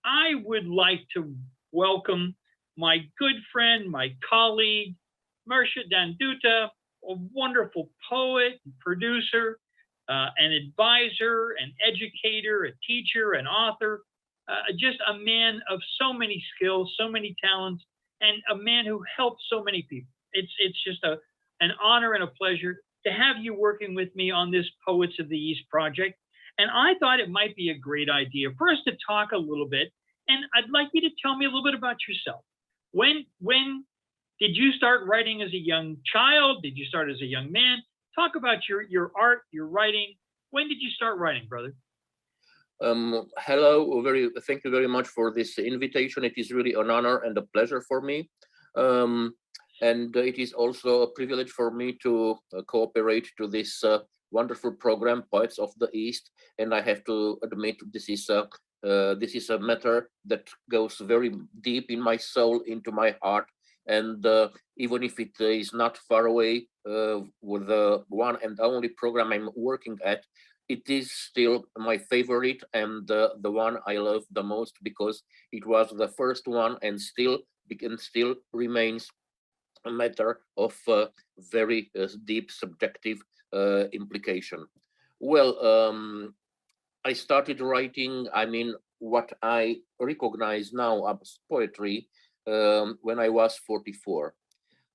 I would like to welcome my good friend, my colleague, Marsha Danduta, a wonderful poet, and producer, an advisor, an educator, a teacher, an author, just a man of so many skills, so many talents, and a man who helps so many people. It's just an honor and a pleasure to have you working with me on this Poets of the East project. And I thought it might be a great idea for us to talk a little bit. And I'd like you to tell me a little bit about yourself. When did you start writing as a young child? Did you start as a young man? Talk about your art, your writing. When did you start writing, brother? Hello, thank you very much for this invitation. It is really an honor and a pleasure for me. Um, and it is also a privilege for me to cooperate to this wonderful program, Poets of the East. And I have to admit, this is a matter that goes very deep in my soul, into my heart. And even if it is not far away with the one and only program I'm working at, it is still my favorite and the one I love the most, because it was the first one and still remains a matter of very deep subjective implication. Well, I started writing, I mean, what I recognize now as poetry when I was 44.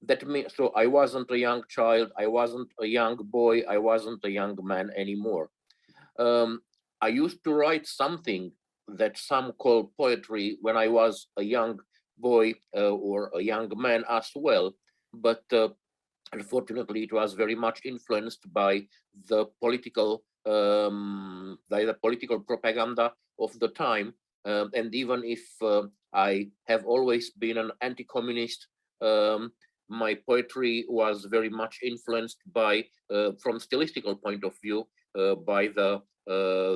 That means, so I wasn't a young child, I wasn't a young boy, I wasn't a young man anymore. Um, I used to write something that some call poetry when I was a young boy or a young man as well, but unfortunately, it was very much influenced by the political propaganda of the time. And even if I have always been an anti-communist, um, my poetry was very much influenced by, from stylistical point of view, by the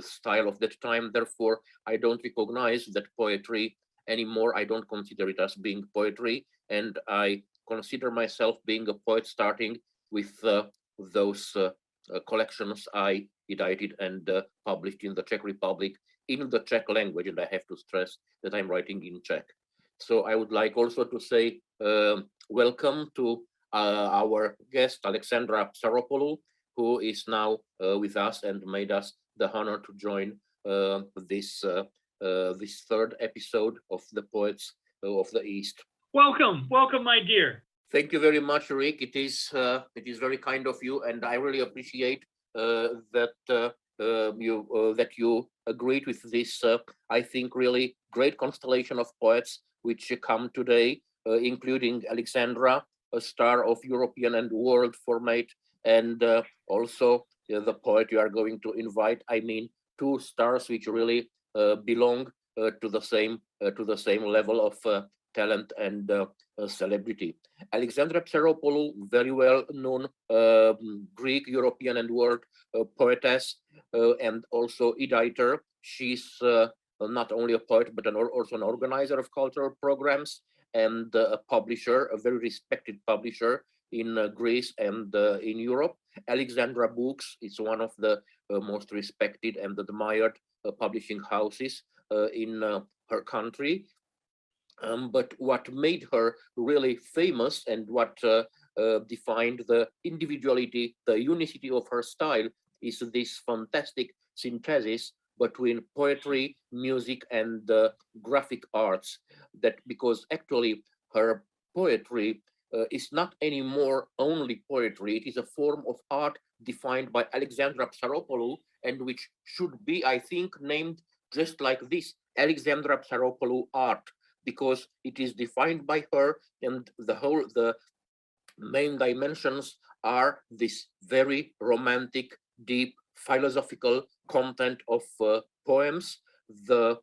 style of that time. Therefore, I don't recognize that poetry anymore. I don't consider it as being poetry, and I consider myself being a poet starting with those collections I edited and published in the Czech Republic in the Czech language. And I have to stress that I'm writing in Czech. So I would like also to say welcome to our guest, Alexandra Psaropoulou, who is now with us and made us the honor to join this third episode of the Poets of the East. Welcome, welcome, my dear. Thank you very much, Rick. It is very kind of you, and I really appreciate that you agreed with this. I think really great constellation of poets which come today, including Alexandra, a star of European and world format, and also the poet you are going to invite. I mean, two stars which really belong to the same level of talent and celebrity. Alexandra Psaropoulou, very well known Greek, European, and world poetess, and also editor. She's not only a poet, but also an organizer of cultural programs and a publisher, a very respected publisher in Greece and in Europe. Alexandra Books is one of the most respected and admired publishing houses in her country. But what made her really famous and what defined the individuality, the unicity of her style is this fantastic synthesis between poetry, music, and graphic arts. That because actually her poetry is not anymore only poetry, it is a form of art defined by Alexandra Psaropoulou, and which should be, I think, named just like this, Alexandra Psaropoulou art, because it is defined by her, and the main dimensions are this very romantic, deep philosophical content of poems, the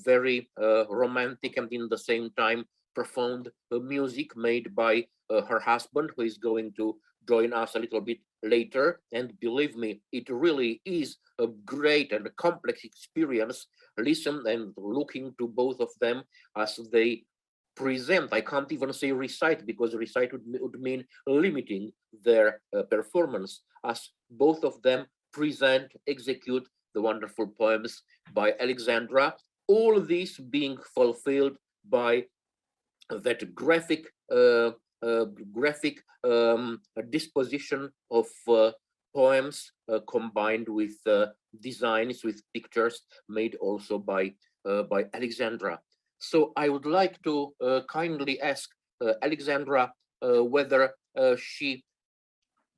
very romantic and in the same time profound music made by her husband, who is going to join us a little bit later. And believe me, it really is a great and a complex experience. Listen and looking to both of them as they present. I can't even say recite, because recite would mean limiting their performance, as both of them present, execute the wonderful poems by Alexandra. all this being fulfilled by that graphic disposition of poems combined with designs, with pictures made also by Alexandra. So I would like to kindly ask Alexandra whether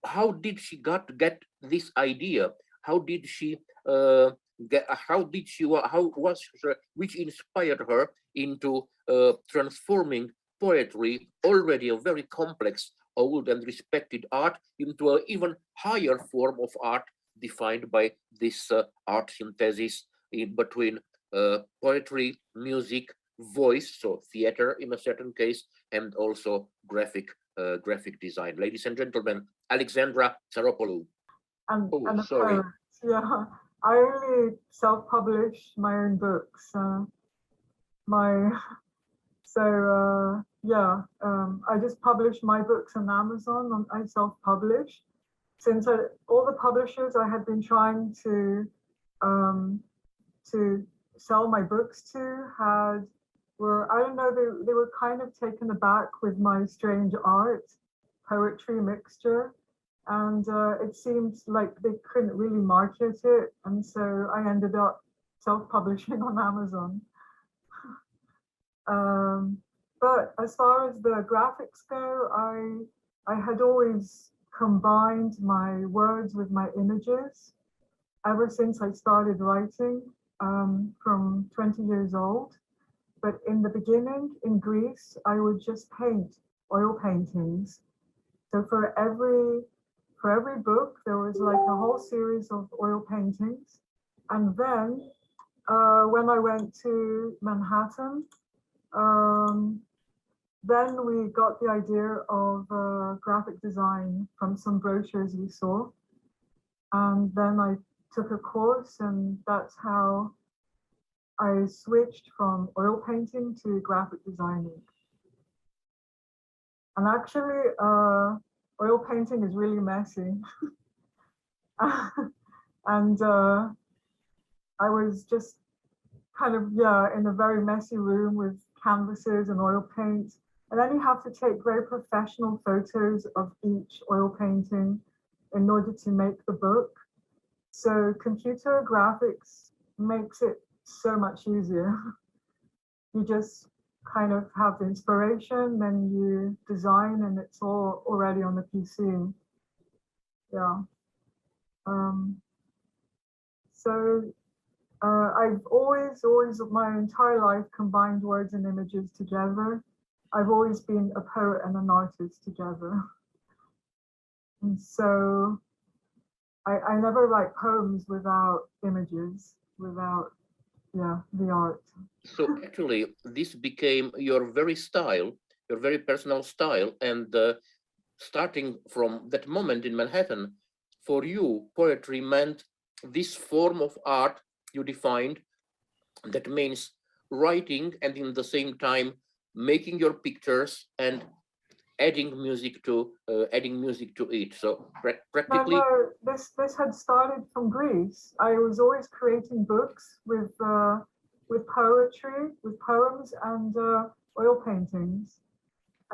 how did she get this idea? How did she which inspired her into transforming poetry, already a very complex, old and respected art, into an even higher form of art defined by this art synthesis in between poetry, music, voice, so theater in a certain case, and also graphic design. Ladies and gentlemen, Alexandra Tsaropoulou. And a Sorry. poet. Yeah, I only self-publish my own books. I just publish my books on Amazon. I self-publish. Since all the publishers I had been trying to sell my books to were, I don't know, they were kind of taken aback with my strange art, poetry mixture. And it seemed like they couldn't really market it. And so I ended up self-publishing on Amazon. But as far as the graphics go, I had always combined my words with my images ever since I started writing from 20 years old. But in the beginning, in Greece, I would just paint oil paintings. So for every book, there was like a whole series of oil paintings. And then when I went to Manhattan, then we got the idea of graphic design from some brochures we saw. And then I took a course, and that's how I switched from oil painting to graphic designing. And actually, oil painting is really messy. And I was just kind of, in a very messy room with canvases and oil paint. And then you have to take very professional photos of each oil painting in order to make the book. So computer graphics makes it so much easier. You just kind of have the inspiration, then you design, and it's all already on the PC. Yeah. I've always my entire life combined words and images together. I've always been a poet and an artist together. And so I never write poems without images, without, the art. So actually, this became your very style, your very personal style. And starting from that moment in Manhattan, for you, poetry meant this form of art you defined that means writing and in the same time making your pictures and adding music to it. So practically. No, this had started from Greece. I was always creating books with poetry, with poems, and oil paintings.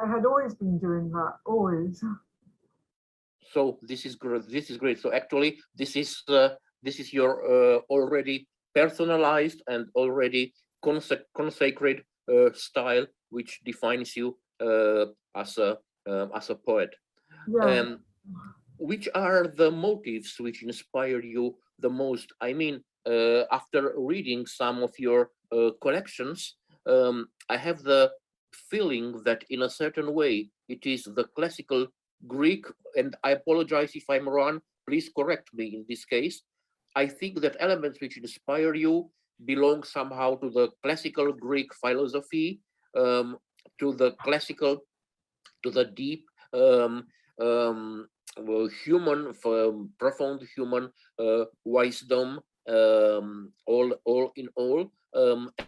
I had always been doing that, always. So this is great. This is great. So actually, this is your already personalized and already consecrated style, which defines you as a poet. Yeah. Which are the motives which inspire you the most? I mean, after reading some of your collections, I have the feeling that in a certain way it is the classical Greek, and I apologize if I'm wrong, please correct me in this case. I think that elements which inspire you belong somehow to the classical Greek philosophy, to the deep human, profound human wisdom, all in all,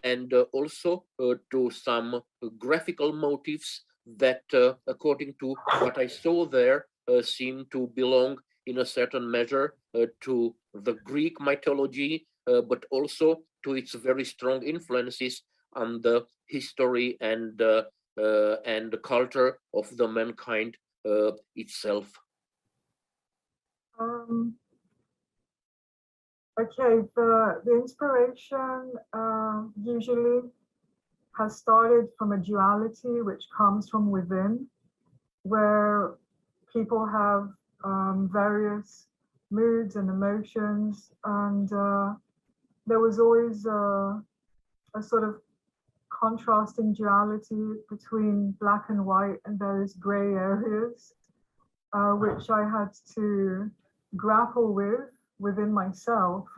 and also to some graphical motifs that, according to what I saw there, seem to belong in a certain measure to the Greek mythology, but also to its very strong influences on the history and the culture of the mankind itself. Okay, the inspiration usually has started from a duality which comes from within, where people have various moods and emotions, and there was always a sort of contrasting duality between black and white and various gray areas, which I had to grapple with within myself.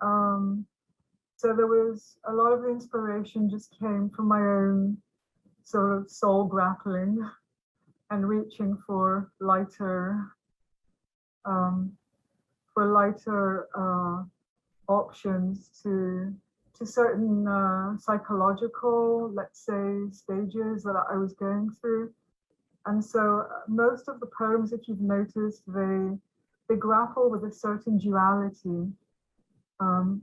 So there was a lot of inspiration just came from my own sort of soul grappling and reaching for lighter options to certain psychological, let's say, stages that I was going through. And so most of the poems, if you've noticed, they grapple with a certain duality,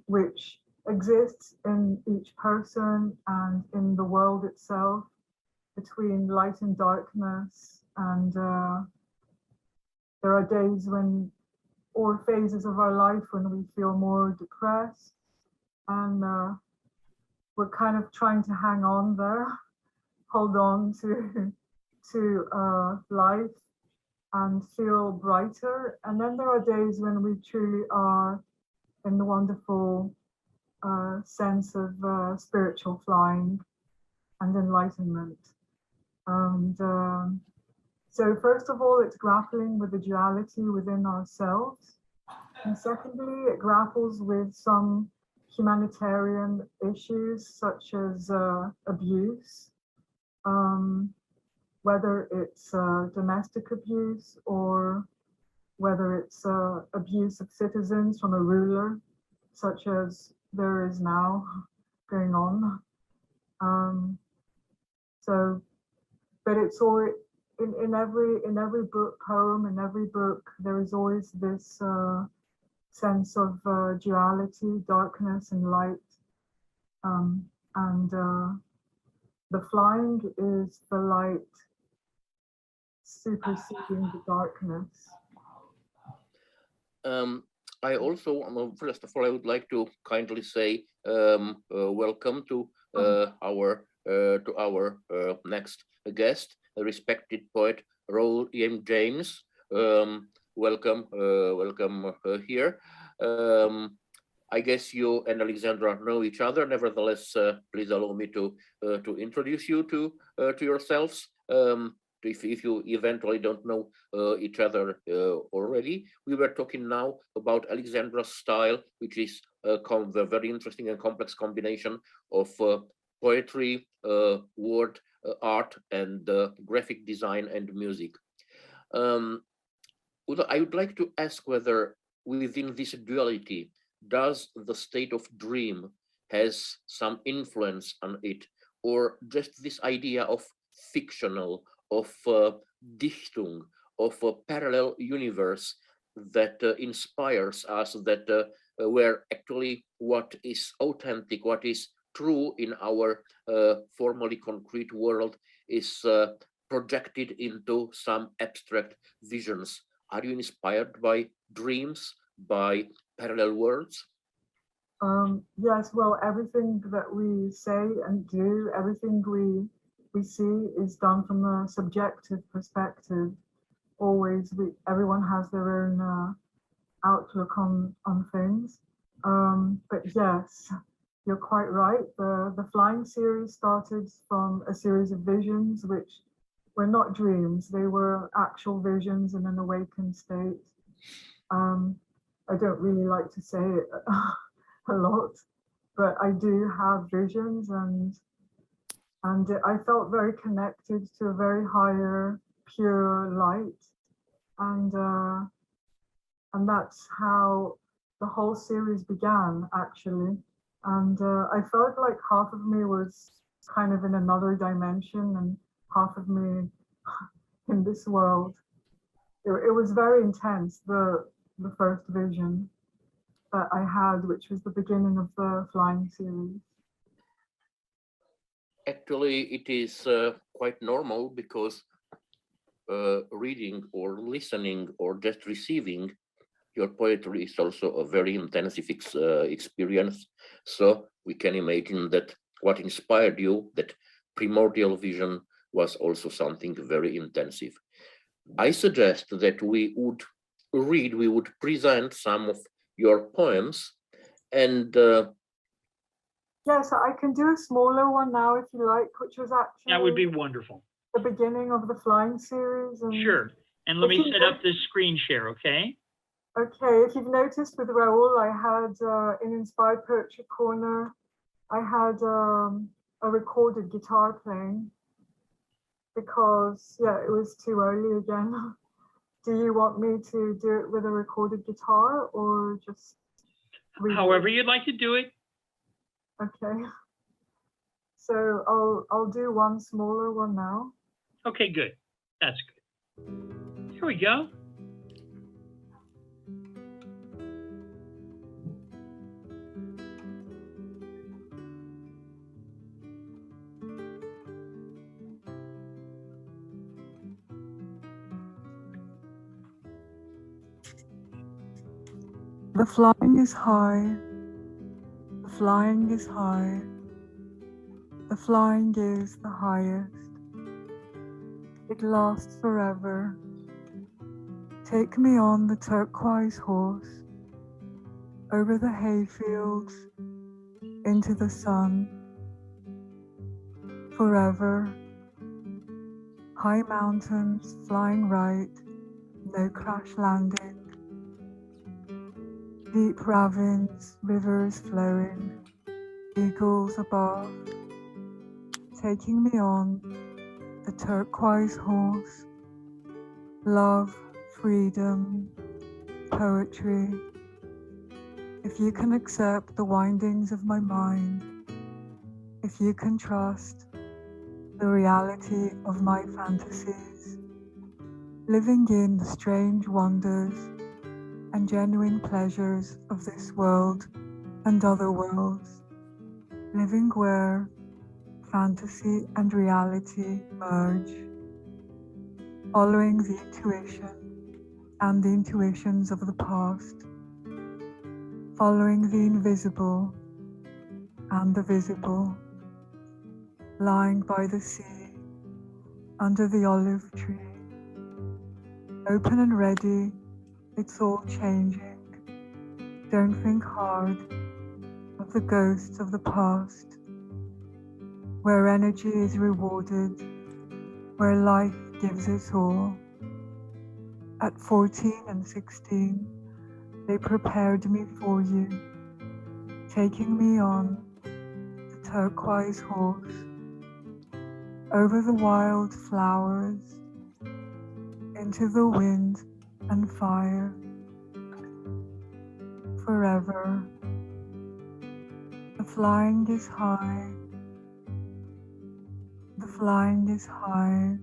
which exists in each person and in the world itself, between light and darkness. And there are days when, or phases of our life when we feel more depressed, and we're kind of trying to hang on there, hold on to life and feel brighter. And then there are days when we truly are in the wonderful sense of spiritual flying and enlightenment. And so first of all, it's grappling with the duality within ourselves. And secondly, it grapples with some humanitarian issues such as abuse, whether it's domestic abuse or whether it's abuse of citizens from a ruler, such as there is now going on. So, but it's all in every book, poem, in every book, there is always this sense of duality, darkness and light, and the flying is the light superseding the darkness. I also, first of all, I would like to kindly say welcome to our next guest, a respected poet, Rawle James. Welcome here. I guess you and Alexandra know each other. Nevertheless, please allow me to introduce you to yourselves. If you eventually don't know each other already, we were talking now about Alexandra's style, which is a very interesting and complex combination of poetry, word art, and graphic design and music. I would like to ask whether within this duality, does the state of dream has some influence on it, or just this idea of fictional, of Dichtung, of a parallel universe that inspires us, that where actually what is authentic, what is true in our formally concrete world is projected into some abstract visions. Are you inspired by dreams, by parallel worlds? Yes, well, everything that we say and do, everything we see is done from a subjective perspective. Always, everyone has their own outlook on things. But yes, you're quite right. The Flying series started from a series of visions, which were not dreams. They were actual visions in an awakened state. I don't really like to say it a lot, but I do have visions, and I felt very connected to a very higher, pure light, and that's how the whole series began, actually. And I felt like half of me was kind of in another dimension, and half of me in this world. It was very intense, the first vision. that I had, which was the beginning of the flying series. Actually, it is quite normal because reading or listening or just receiving your poetry is also a very intensive experience. So we can imagine that what inspired you, that primordial vision, was also something very intensive. I suggest that we would present some of your poems, and Yes, I can do a smaller one now if you like, which was actually That would be wonderful. the beginning of the flying series. And Sure. And let if me you set up this screen share, okay? Okay, if you've noticed with Rawle, I had in Inspired Poetry Corner, I had a recorded guitar playing because, yeah, it was too early again. Do you want me to do it with a recorded guitar or just read it? However you'd like to do it. Okay. So I'll do one smaller one now. Okay, good. That's good. Here we go. The flying is high, the flying is high, the flying is the highest. It lasts forever. Take me on the turquoise horse, over the hayfields, into the sun. Forever. High mountains flying right, no crash landing. Deep ravines, rivers flowing, eagles above. Taking me on the turquoise horse. Love, freedom, poetry. If you can accept the windings of my mind, if you can trust the reality of my fantasies, living in the strange wonders and genuine pleasures of this world and other worlds, living where fantasy and reality merge, following the intuition and the intuitions of the past, following the invisible and the visible, lying by the sea, under the olive tree, open and ready, it's all changing. Don't think hard of the ghosts of the past, where energy is rewarded, where life gives its all. At 14 and 16, they prepared me for you, taking me on the turquoise horse, over the wild flowers, into the wind and fire, forever. The flying is high, the flying is high,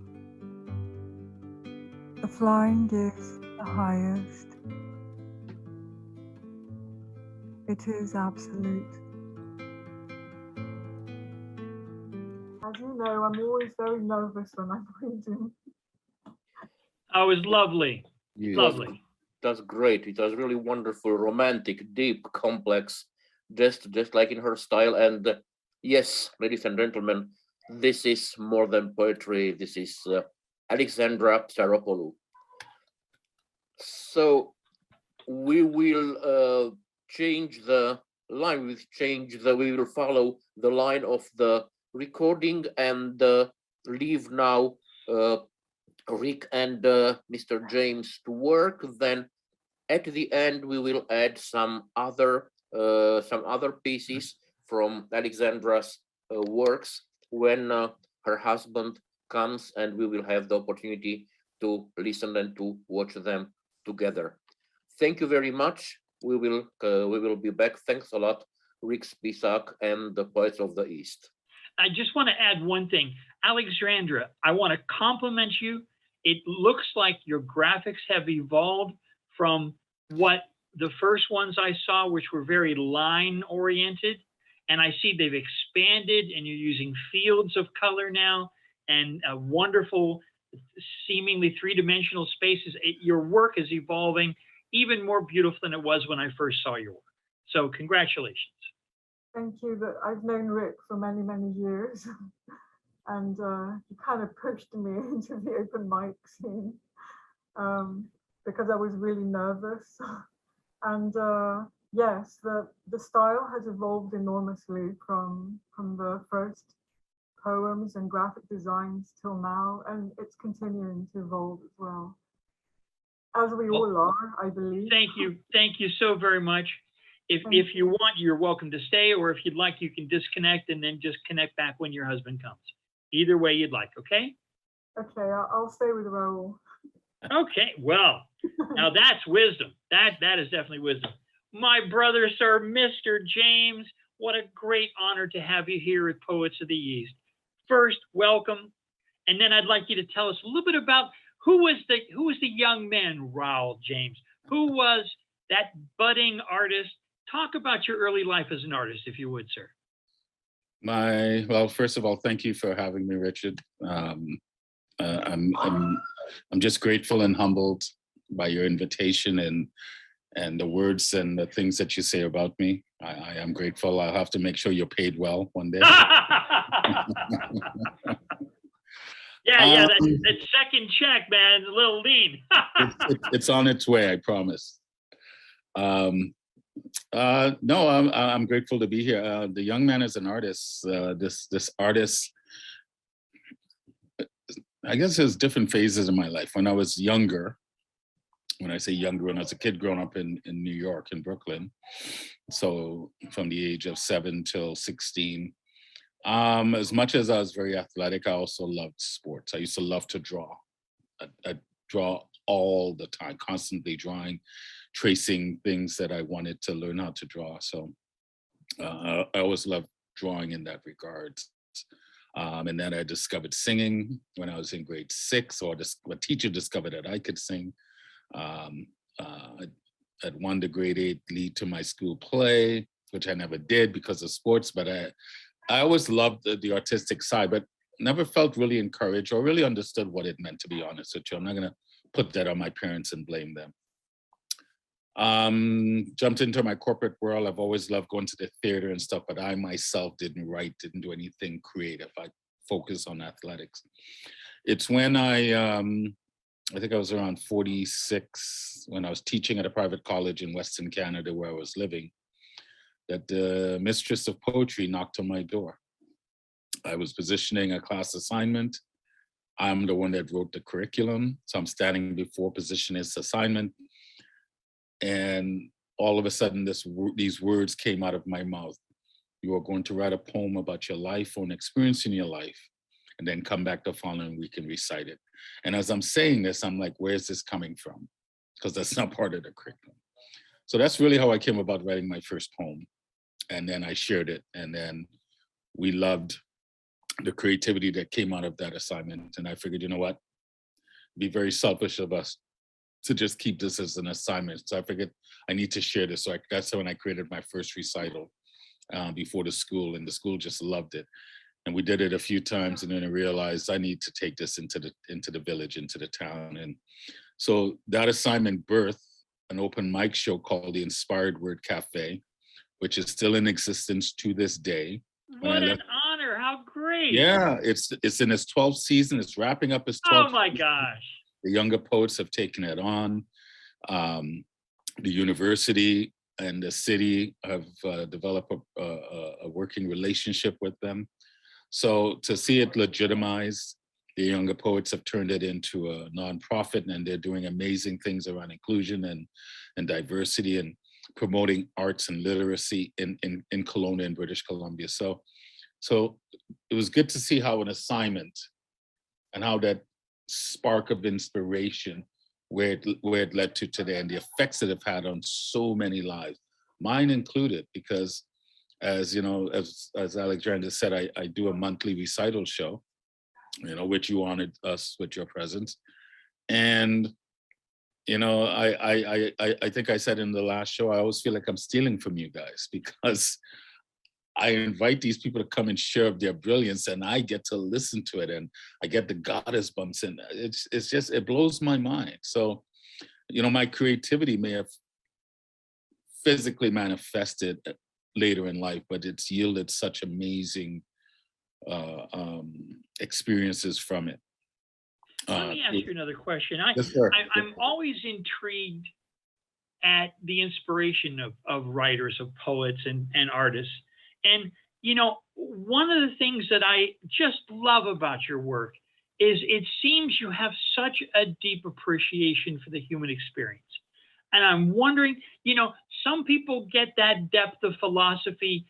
the flying is the highest. It is absolute. As you know, I'm always very nervous when I'm reading. Oh, it was lovely. It Lovely. was great. It was really wonderful, romantic, deep, complex, just like in her style. And yes, ladies and gentlemen, this is more than poetry. This is Alexandra Tsaropoulou. So we will change the line. We will follow the line of the recording and leave now Rick and Mr. James to work. Then at the end we will add some other pieces from Alexandra's works when her husband comes, and we will have the opportunity to listen and to watch them together. Thank you very much. We will be back. Thanks a lot, Rick Spisak and the Poets of the East. I just want to add one thing. Alexandra, I want to compliment you. It looks like your graphics have evolved from what the first ones I saw, which were very line oriented, and I see they've expanded and you're using fields of color now and wonderful, seemingly three-dimensional spaces. Your work is evolving even more beautiful than it was when I first saw your work. So congratulations. Thank you. That I've known Rick for many, many years, and he kind of pushed me into the open mic scene because I was really nervous. And yes, the style has evolved enormously from the first poems and graphic designs till now, and it's continuing to evolve as well, as we all are, I believe. Thank you so very much. If you want, you're welcome to stay, or if you'd like, you can disconnect and then just connect back when your husband comes. Either way you'd like, okay? Okay, I'll stay with Rawle. Okay, well, now that's wisdom. That is definitely wisdom. My brother, sir, Mr. James, what a great honor to have you here at Poets of the East. First, welcome, and then I'd like you to tell us a little bit about who was the young man, Rawle James? Who was that budding artist? Talk about your early life as an artist, if you would, sir. Well, first of all, thank you for having me, Richard. I'm just grateful and humbled by your invitation and the words and the things that you say about me. I am grateful. I'll have to make sure you're paid well one day. Yeah, that second check, man, a little lean. It's on its way, I promise. No, I'm grateful to be here. The young man is an artist. This artist, I guess there's different phases in my life. When I was younger, when I say younger, when I was a kid growing up in New York, in Brooklyn, so from the age of 7 till 16, as much as I was very athletic, I also loved sports. I used to love to draw. I draw all the time, constantly drawing, tracing things that I wanted to learn how to draw. So I always loved drawing in that regard. And then I discovered singing when I was in grade 6, or a teacher discovered that I could sing. At 1 to grade 8 lead to my school play, which I never did because of sports, but I always loved the artistic side, but never felt really encouraged or really understood what it meant, to be honest with you. I'm not gonna put that on my parents and blame them. Jumped into my corporate world. I've always loved going to the theater and stuff, but I myself didn't write, didn't do anything creative. I focused on athletics. It's when I think I was around 46, when I was teaching at a private college in Western Canada where I was living, that the mistress of poetry knocked on my door. I was positioning a class assignment. I'm the one that wrote the curriculum. So I'm standing before positioning this assignment. And all of a sudden, these words came out of my mouth. You are going to write a poem about your life or an experience in your life, and then come back the following week and recite it. And as I'm saying this, I'm like, where's this coming from? Because that's not part of the curriculum. So that's really how I came about writing my first poem. And then I shared it. And then we loved the creativity that came out of that assignment. And I figured, you know what? It'd be very selfish of us to just keep this as an assignment. So I figured I need to share this. So that's when I created my first recital before the school, and the school just loved it. And we did it a few times, and then I realized I need to take this into the village, into the town. And so that assignment birthed an open mic show called the Inspired Word Cafe, which is still in existence to this day. What an honor, how great. Yeah, it's in its 12th season. It's wrapping up its 12th. Oh my gosh. The younger poets have taken it on. The university and the city have developed a working relationship with them. So to see it legitimized, the younger poets have turned it into a nonprofit, and they're doing amazing things around inclusion and diversity and promoting arts and literacy in Kelowna and British Columbia. So it was good to see how an assignment and how that spark of inspiration, where it led to today, and the effects it have had on so many lives, mine included, because as you know, as Alexandra said, I do a monthly recital show, which you honored us with your presence. And you know, I think I said in the last show, I always feel like I'm stealing from you guys because I invite these people to come and share of their brilliance, and I get to listen to it, and I get the goddess bumps, and it's just, it blows my mind. So, you know, my creativity may have physically manifested later in life, but it's yielded such amazing experiences from it. Let me ask you another question. Yes, sir. I'm always intrigued at the inspiration of writers, of poets and artists. And, you know, one of the things that I just love about your work is it seems you have such a deep appreciation for the human experience. And I'm wondering, you know, some people get that depth of philosophy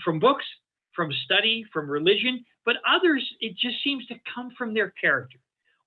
from books, from study, from religion, but others, it just seems to come from their character.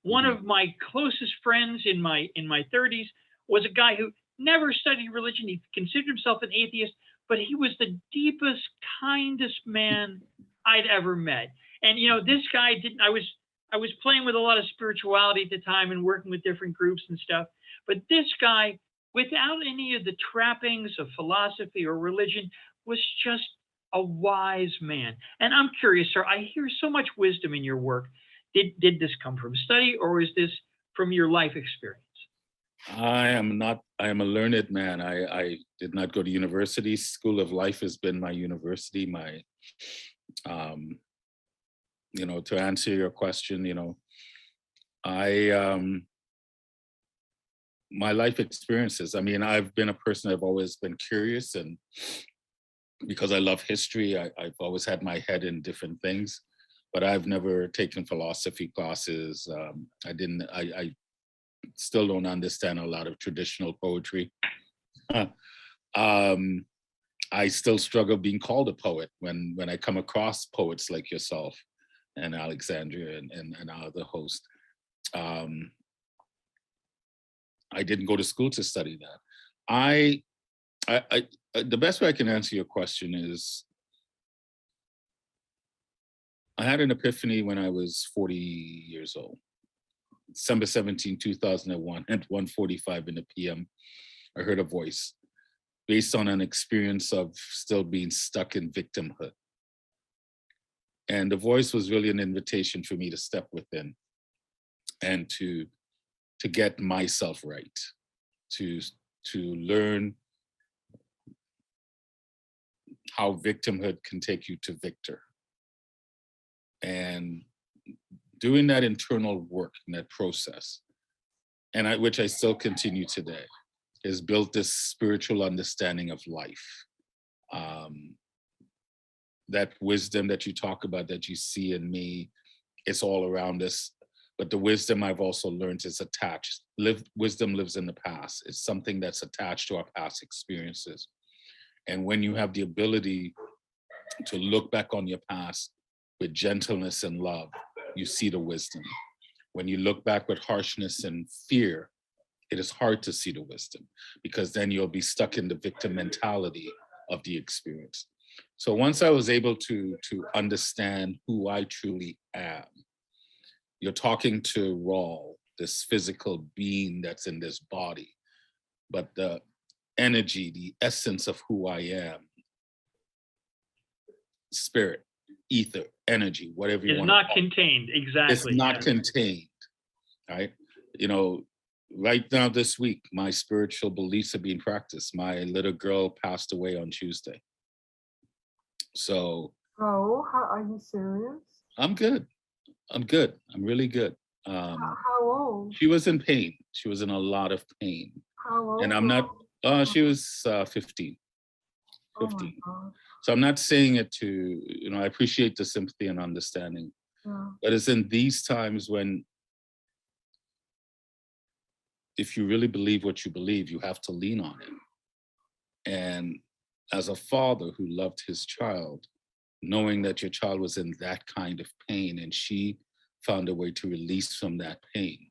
One of my closest friends in my 30s was a guy who never studied religion. He considered himself an atheist, but he was the deepest, kindest man I'd ever met. And you know, this guy didn't. I was playing with a lot of spirituality at the time and working with different groups and stuff. But this guy, without any of the trappings of philosophy or religion, was just a wise man. And I'm curious, sir. I hear so much wisdom in your work. Did this come from study, or is this from your life experience? I am a learned man. I did not go to university. School of Life has been my university. My, you know, to answer your question, you know, my life experiences. I mean, I've been a person, I've always been curious, and because I love history, I've always had my head in different things, but I've never taken philosophy classes. I still don't understand a lot of traditional poetry. I still struggle being called a poet when I come across poets like yourself and Alexandra and our other host. I didn't go to school to study that. The best way I can answer your question is, I had an epiphany when I was 40 years old. December 17, 2001, at 1:45 in the PM, I heard a voice based on an experience of still being stuck in victimhood. And the voice was really an invitation for me to step within and to get myself right, to learn how victimhood can take you to victor. And doing that internal work in that process, and which I still continue today, has built this spiritual understanding of life. That wisdom that you talk about, that you see in me, it's all around us. But the wisdom I've also learned is attached. Wisdom lives in the past. It's something that's attached to our past experiences. And when you have the ability to look back on your past with gentleness and love, you see the wisdom. When you look back with harshness and fear, it is hard to see the wisdom, because then you'll be stuck in the victim mentality of the experience. So once I was able to understand who I truly am, you're talking to Rawle, this physical being that's in this body, but the energy, the essence of who I am, spirit, ether, energy, whatever you want. It's not contained, exactly. It's not contained, right? You know, right now this week, my spiritual beliefs are being practiced. My little girl passed away on Tuesday. So. Oh, are you serious? I'm good. I'm good. I'm really good. How old? She was in pain. She was in a lot of pain. How old? And I'm not, she was 15. 15. Oh, so I'm not saying it to, you know, I appreciate the sympathy and understanding. yeah. But it's in these times when, if you really believe what you believe, you have to lean on it. And as a father who loved his child, knowing that your child was in that kind of pain and she found a way to release from that pain,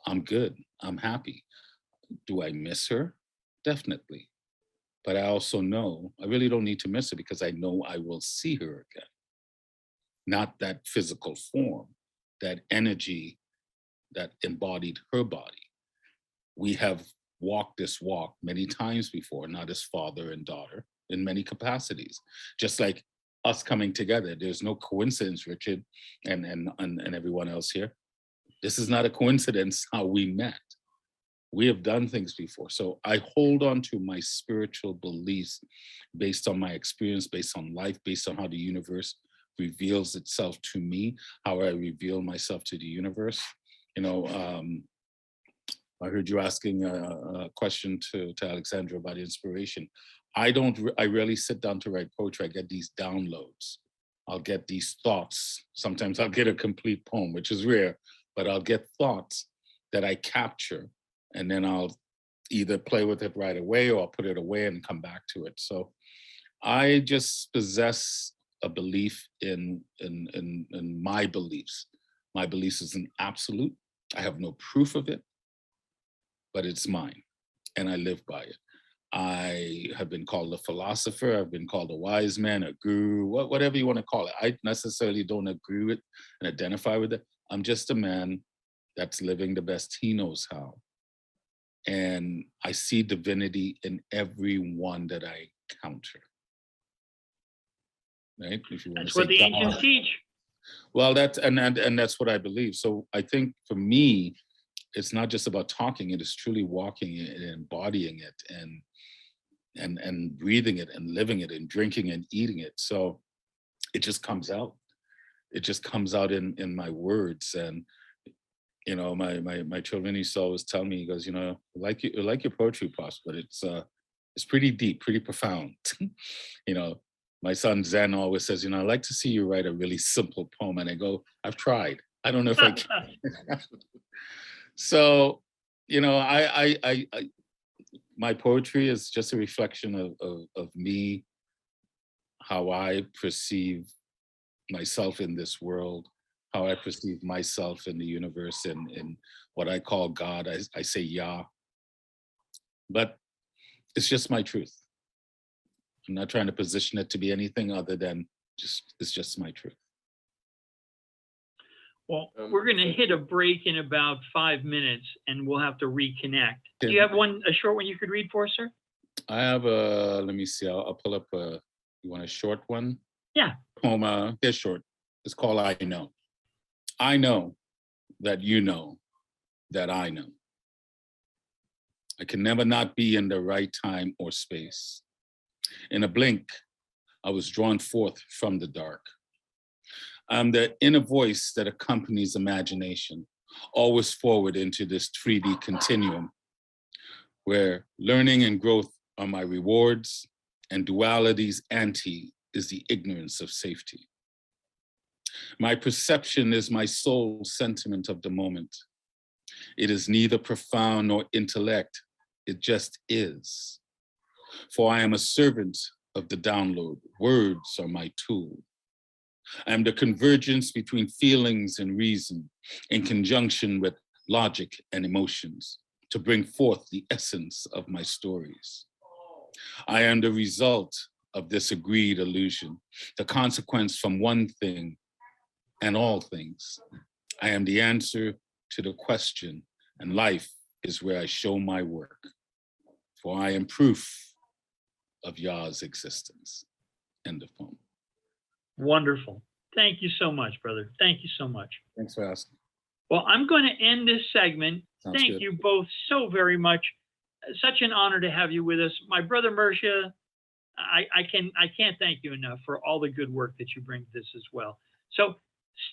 I'm good. I'm happy. Do I miss her? Definitely. But I also know I really don't need to miss her, because I know I will see her again. Not that physical form, that energy that embodied her body. we have walked this walk many times before, not as father and daughter, in many capacities. Just like us coming together, there's no coincidence, Richard, and everyone else here. This is not a coincidence how we met. We have done things before. So I hold on to my spiritual beliefs based on my experience, based on life, based on how the universe reveals itself to me, how I reveal myself to the universe. You know, I heard you asking a question to Alexandra about inspiration. I rarely sit down to write poetry. I get these downloads. I'll get these thoughts. Sometimes I'll get a complete poem, which is rare, but I'll get thoughts that I capture, and then I'll either play with it right away or I'll put it away and come back to it. So I just possess a belief in my beliefs. My beliefs is an absolute. I have no proof of it, but it's mine, and I live by it. I have been called a philosopher. I've been called a wise man, a guru, whatever you want to call it. I necessarily don't agree with and identify with it. I'm just a man that's living the best he knows how. And I see divinity in everyone that I encounter. Right? If you want That's to what say the God. ancients teach. Well, that's what I believe. So I think for me, it's not just about talking, it is truly walking it and embodying it and breathing it and living it and drinking and eating it. So it just comes out. It just comes out in my words. And, you know, my children used to always tell me, he goes, you know, I like your poetry, Pops, but it's pretty deep, pretty profound. You know, my son Zen always says, you know, I'd like to see you write a really simple poem. And I go, I've tried. I don't know if I can. So, you know, I my poetry is just a reflection of me, how I perceive myself in this world, how I perceive myself in the universe, and in what I call God. I say Yah, but it's just my truth. I'm not trying to position it to be anything other than it's just my truth. Well, we're going to hit a break in about 5 minutes, and we'll have to reconnect. Do you have a short one you could read for us, sir? I have let me see, I'll pull up you want a short one? Yeah. Poem, it's short. It's called I Know. I know that you know that I know. I can never not be in the right time or space. In a blink, I was drawn forth from the dark. I'm the inner voice that accompanies imagination, always forward into this 3D continuum, where learning and growth are my rewards, and duality's ante is the ignorance of safety. My perception is my soul's sentiment of the moment. It is neither profound nor intellect, it just is. For I am a servant of the download. Words are my tool. I am the convergence between feelings and reason in conjunction with logic and emotions to bring forth the essence of my stories. I am the result of this agreed illusion, the consequence from one thing and all things. I am the answer to the question, and life is where I show my work. For I am proof of Yah's existence. End of poem. Wonderful. Thank you so much, brother. Thank you so much. Thanks for asking. Well, I'm going to end this segment. Sounds Thank good. you both so very much. Such an honor to have you with us. My brother Mersha, I can't thank you enough for all the good work that you bring to this as well. So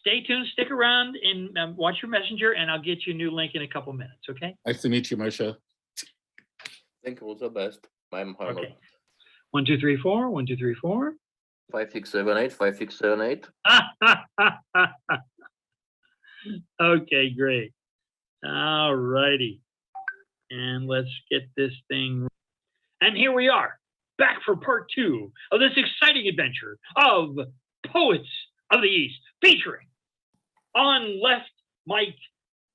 stay tuned, stick around, and watch your messenger, and I'll get you a new link in a couple minutes, okay? Nice to meet you, Mersha. Thank you, all the best. I'm honored. Okay. 1, 2, 3, 4. 1, 2, 3, 4. 5, 6, 7, 8. 5, 6, 7, 8. Okay, great. All righty. And let's get this thing. And here we are, back for part 2 of this exciting adventure of Poets of the East, featuring on left Mike,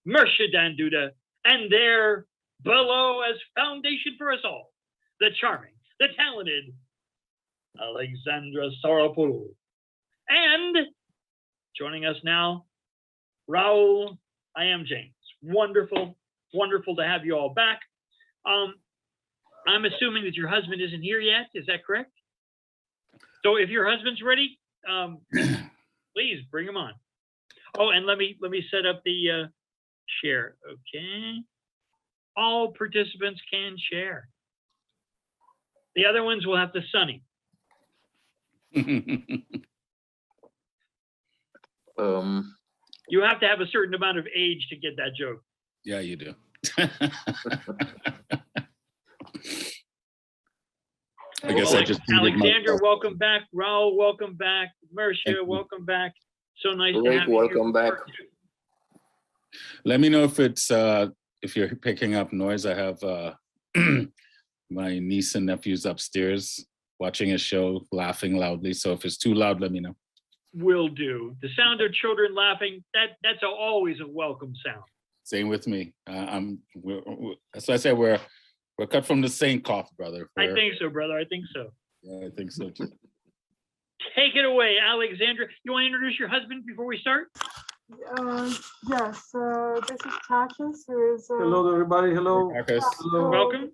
Mersha Danduta, and there below as foundation for us all, the charming, the talented Alexandra Sarapoulou. And joining us now, Rawle, I am James. Wonderful, Wonderful to have you all back. I'm assuming that your husband isn't here yet. Is that correct? So if your husband's ready, please bring him on. Oh, and let me set up the share. Okay. All participants can share. The other ones will have to Sunny. You have to have a certain amount of age to get that joke. Yeah, you do. I guess I just Alexandra, welcome back. Rawle, welcome back. Marcia, welcome back. So nice to have you. Welcome back. Let me know if it's if you're picking up noise. I have my niece and nephews upstairs watching a show, laughing loudly. So if it's too loud, let me know. Will do. The sound of children laughing, that's always a welcome sound. Same with me. As I said, we're cut from the same cloth, brother. I think so, brother. I think so. Yeah, I think so too. Take it away, Alexandra. You want to introduce your husband before we start? Yes, this is Tachis, who is... Hello, everybody. Hello. Hello. Welcome.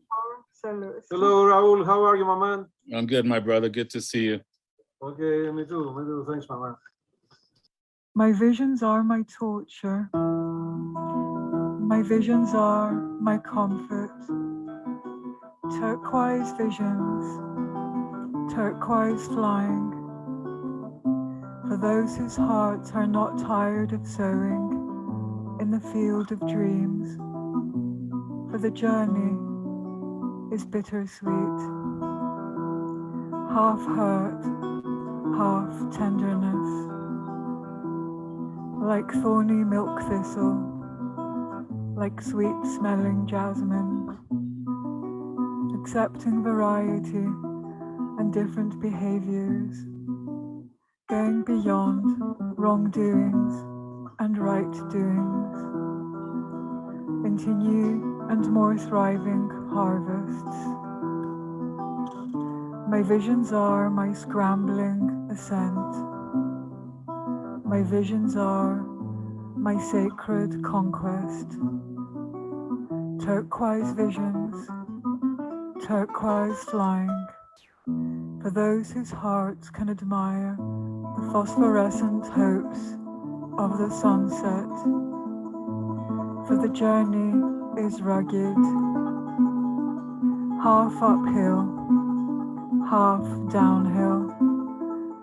Hello, Raul. How are you, my man? I'm good, my brother. Good to see you. Okay, me too. Me too. Thanks, my man. My visions are my torture. My visions are my comfort. Turquoise visions, turquoise flying. For those whose hearts are not tired of sowing in the field of dreams. For the journey is bittersweet, half hurt, half tenderness, like thorny milk thistle, like sweet smelling jasmine, accepting variety and different behaviors, going beyond wrongdoings and right doings, into new and more thriving harvests. My visions are my scrambling ascent. My visions are my sacred conquest. Turquoise visions, turquoise flying, for those whose hearts can admire the phosphorescent hopes of the sunset. For the journey is rugged, half uphill, half downhill,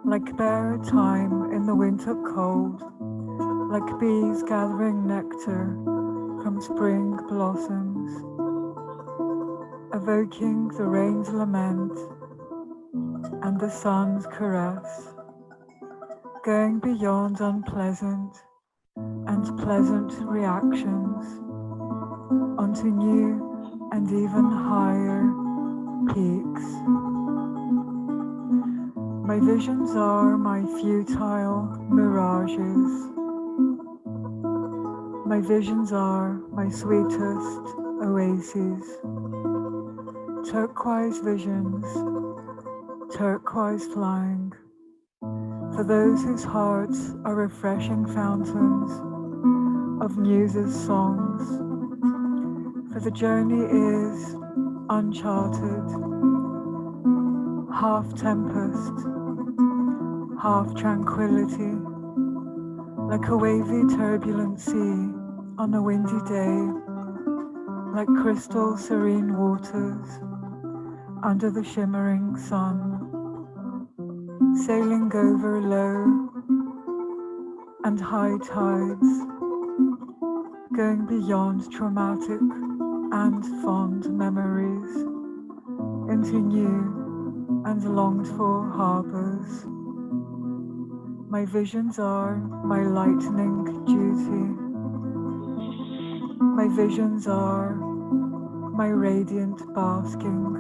like bare time in the winter cold, like bees gathering nectar from spring blossoms, evoking the rain's lament and the sun's caress, going beyond unpleasant and pleasant reactions onto new and even higher peaks. My visions are my futile mirages. My visions are my sweetest oases. Turquoise visions, turquoise flying, for those whose hearts are refreshing fountains of muses' songs. For the journey is uncharted, half tempest, half tranquility, like a wavy turbulent sea on a windy day, like crystal serene waters under the shimmering sun, sailing over low and high tides, going beyond traumatic and fond memories into new and longed for harbors. My visions are my lightning duty. My visions are my radiant basking.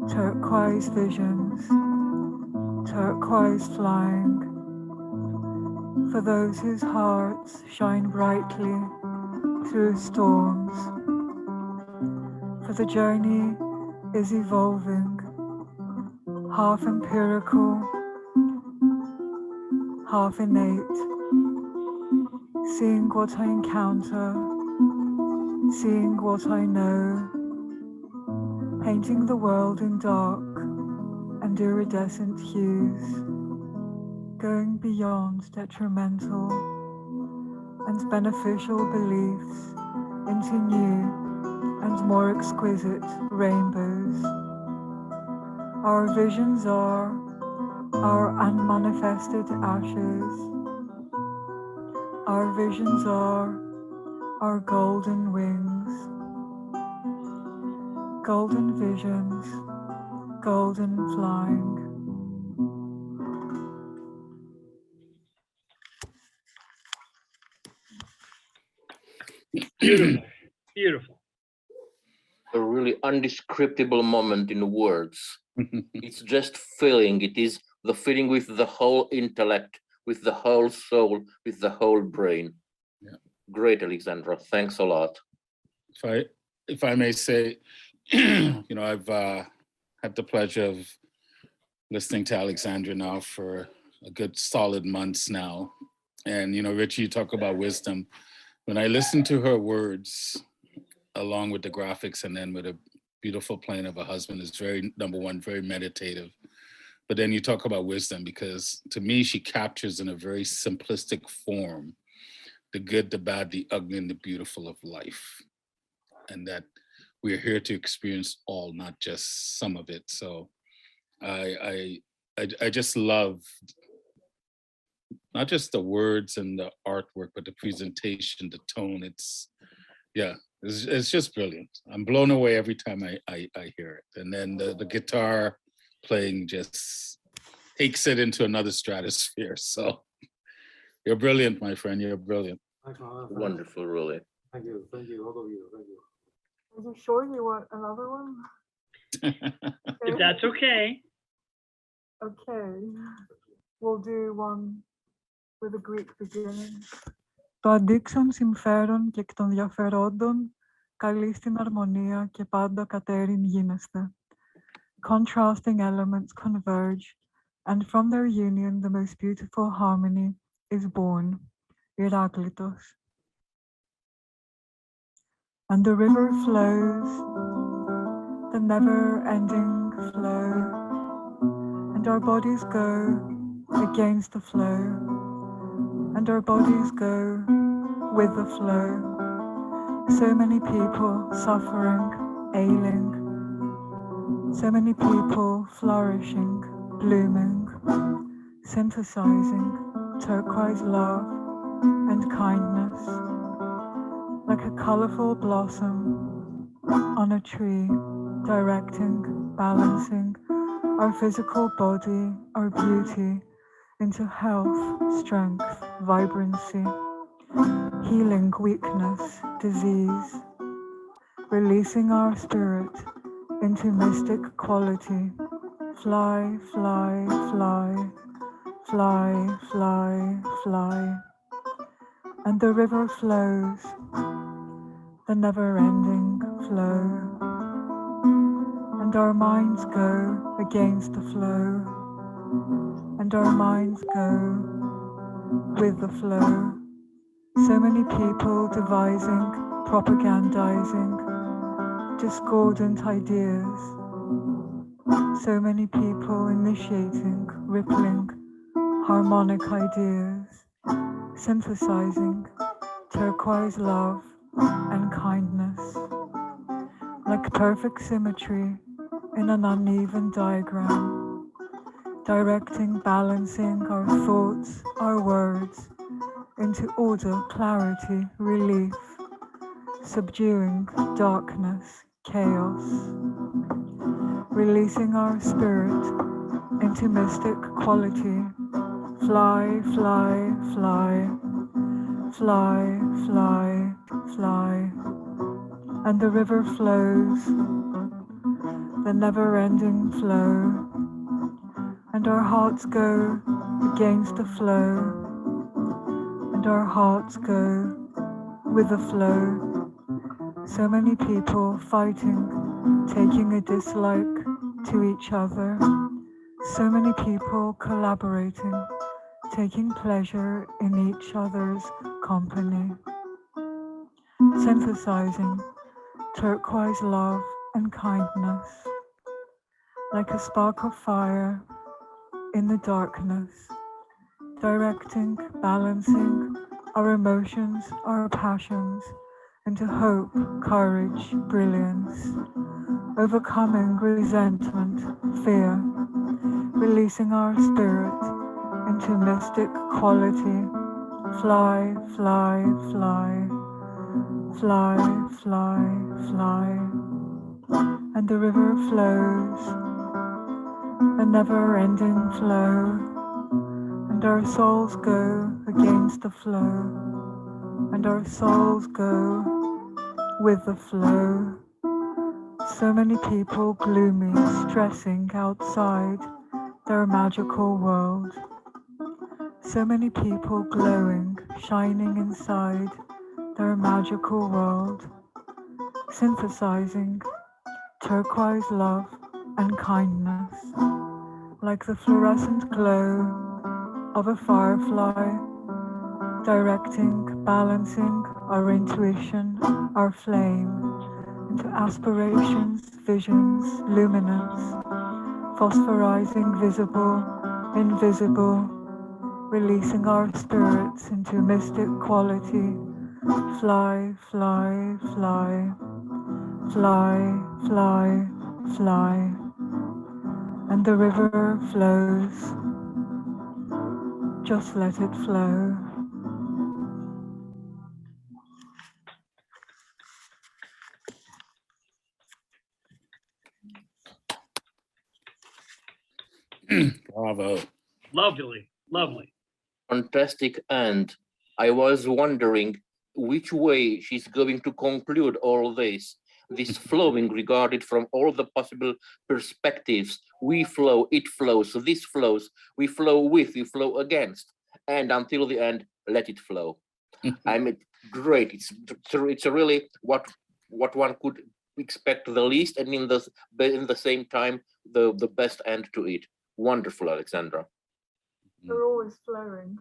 Turquoise visions, turquoise flying, for those whose hearts shine brightly through storms. For the journey is evolving, half empirical, half innate, seeing what I encounter seeing what I know, painting the world in dark and iridescent hues, going beyond detrimental and beneficial beliefs into new and more exquisite rainbows. Our visions are our unmanifested ashes. Our visions are our golden wings. Golden visions, golden flying. Beautiful. Beautiful. A really undescribable moment in words. It's just feeling. It is the feeling with the whole intellect, with the whole soul, with the whole brain. Yeah. Great, Alexandra. Thanks a lot. If I may say, I've had the pleasure of listening to Alexandra now for a good solid months now. And, Richie, you talk about wisdom. When I listen to her words, along with the graphics, and then with a beautiful playing of a husband, is very, number one, very meditative. But then you talk about wisdom, because to me, she captures in a very simplistic form the good, the bad, the ugly, and the beautiful of life. And that we're here to experience all, not just some of it. So I just love not just the words and the artwork, but the presentation, the tone. It's just brilliant. I'm blown away every time I hear it. And then the guitar playing just takes it into another stratosphere. So you're brilliant, my friend. You're brilliant. Thanks, Mama. Wonderful, really. Thank you, all of you. Thank you. Are you sure you want another one? If that's okay. Okay, we'll do one with a Greek beginning. Το αντίξον συμφέρον και εκ των διαφερόντων καλεί στην αρμονία και πάντα κατέριν γίνεστε. Contrasting elements converge, and from their union the most beautiful harmony is born. Ηράκλειτος. And the river flows, the never-ending flow, and our bodies go against the flow, and our bodies go with the flow. So many people suffering, ailing, so many people flourishing, blooming, synthesizing turquoise love and kindness, like a colorful blossom on a tree, directing, balancing our physical body, our beauty, into health, strength, vibrancy, healing weakness, disease, releasing our spirit into mystic quality. Fly, fly, fly, fly, fly, fly. And the river flows, the never-ending flow. And our minds go against the flow, and our minds go with the flow. So many people devising, propagandizing discordant ideas. So many people initiating, rippling, harmonic ideas, synthesizing turquoise love and kindness, like perfect symmetry in an uneven diagram, directing, balancing our thoughts, our words, into order, clarity, relief, subduing darkness, chaos, releasing our spirit into mystic quality. Fly, fly, fly, fly, fly, fly. And the river flows, the never-ending flow, and our hearts go against the flow, and our hearts go with the flow. So many people fighting, taking a dislike to each other. So many people collaborating, taking pleasure in each other's company. synthesizing turquoise love and kindness, like a spark of fire in the darkness, directing, balancing our emotions, our passions into hope, courage, brilliance, overcoming resentment, fear, releasing our spirit into mystic quality. Fly, fly, fly, fly, fly, fly. And the river flows, a never-ending flow, and our souls go against the flow, and our souls go with the flow. So many people gloomy, stressing outside their magical world. So many people glowing, shining inside their magical world, synthesizing turquoise love and kindness, like the fluorescent glow of a firefly, directing, balancing our intuition, our flame, into aspirations, visions, luminance, phosphorizing visible, invisible, releasing our spirits into mystic quality. Fly, fly, fly, fly, fly, fly. And the river flows. Just let it flow. Bravo. Lovely, lovely. Fantastic. And I was wondering which way she's going to conclude all this flowing regarded from all the possible perspectives. We flow, it flows, this flows, we flow with, we flow against, and until the end, let it flow. I mean, great. It's a really what one could expect the least, and in the same time the best end to it. Wonderful, Alexandra. We're always flowing.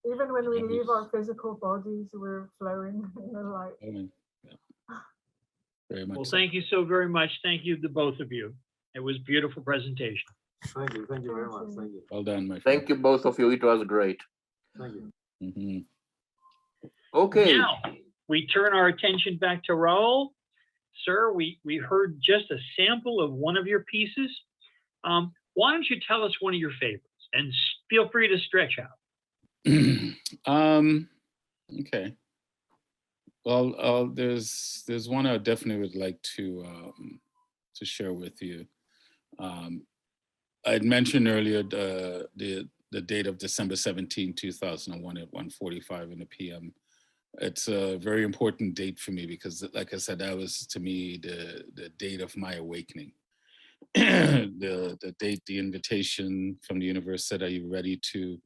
Even when we leave our physical bodies, we're flowing in the light. Yeah. Very much. Well, so. thank you so very much. Thank you to both of you. It was a beautiful presentation. Thank you very much. Thank you. Well done, my friend. Thank you, both of you. It was great. Thank you. Mhm. Okay. Now, we turn our attention back to Rawle. Sir, we heard just a sample of one of your pieces. Why don't you tell us one of your favorites? And feel free to stretch out. Okay. Well, there's one I definitely would like to share with you. I had mentioned earlier the date of December 17, 2001 at 1:45 in the PM. It's a very important date for me because, like I said, that was to me the date of my awakening. the date, the invitation from the universe said, "Are you ready to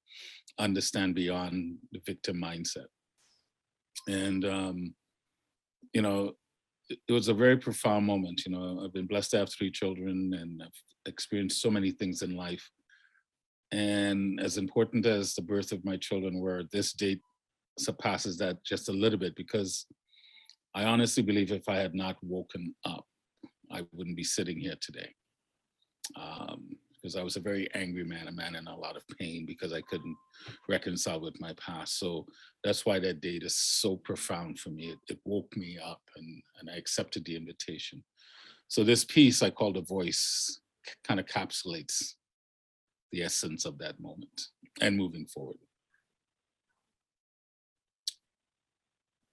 understand beyond the victim mindset?" And you know, it was a very profound moment. You know, I've been blessed to have 3 children, and I've experienced so many things in life. And as important as the birth of my children were, this date surpasses that just a little bit, because I honestly believe if I had not woken up, I wouldn't be sitting here today. Because I was a very angry man, a man in a lot of pain because I couldn't reconcile with my past. So that's why that date is so profound for me. It woke me up, and I accepted the invitation. So this piece I call The Voice kind of encapsulates the essence of that moment and moving forward.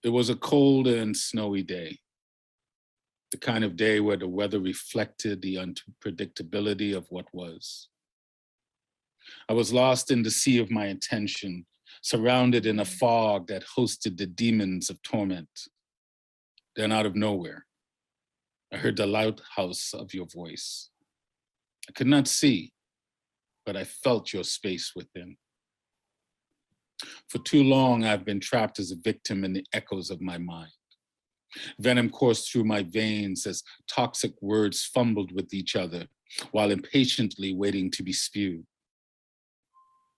It was a cold and snowy day, the kind of day where the weather reflected the unpredictability of what was. I was lost in the sea of my intention, surrounded in a fog that hosted the demons of torment. Then out of nowhere, I heard the lighthouse of your voice. I could not see, but I felt your space within. For too long, I've been trapped as a victim in the echoes of my mind. Venom coursed through my veins as toxic words fumbled with each other while impatiently waiting to be spewed.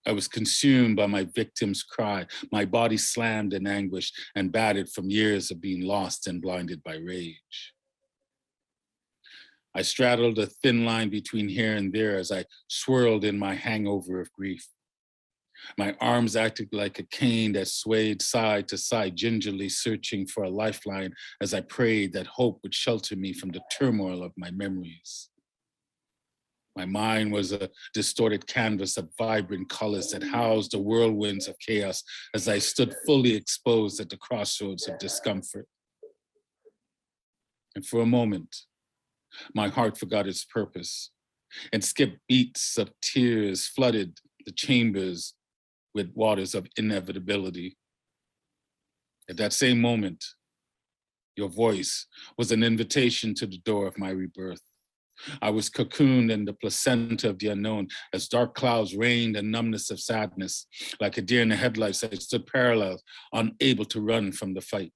I was consumed by my victim's cry, my body slammed in anguish and battered from years of being lost and blinded by rage. I straddled a thin line between here and there as I swirled in my hangover of grief. My arms acted like a cane that swayed side to side, gingerly searching for a lifeline as I prayed that hope would shelter me from the turmoil of my memories. My mind was a distorted canvas of vibrant colors that housed the whirlwinds of chaos as I stood fully exposed at the crossroads of discomfort. And for a moment, my heart forgot its purpose, and skipped beats of tears flooded the chambers with waters of inevitability. At that same moment, your voice was an invitation to the door of my rebirth. I was cocooned in the placenta of the unknown as dark clouds rained and numbness of sadness. Like a deer in the headlights, I stood parallel, unable to run from the fight.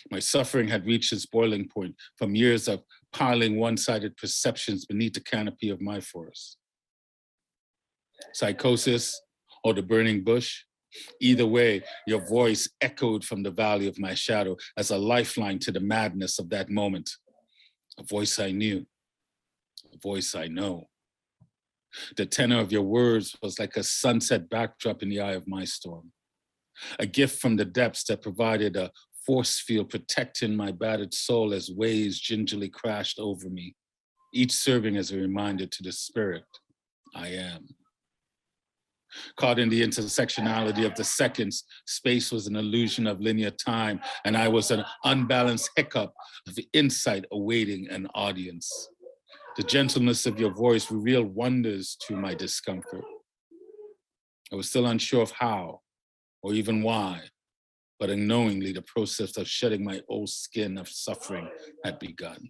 My suffering had reached its boiling point from years of piling one-sided perceptions beneath the canopy of my forest. Psychosis or the burning bush, either way, your voice echoed from the valley of my shadow as a lifeline to the madness of that moment. A voice I knew, a voice I know. The tenor of your words was like a sunset backdrop in the eye of my storm. A gift from the depths that provided a force field protecting my battered soul as waves gingerly crashed over me, each serving as a reminder to the spirit I am. Caught in the intersectionality of the seconds, space was an illusion of linear time, and I was an unbalanced hiccup of insight awaiting an audience. The gentleness of your voice revealed wonders to my discomfort. I was still unsure of how or even why, but unknowingly the process of shedding my old skin of suffering had begun.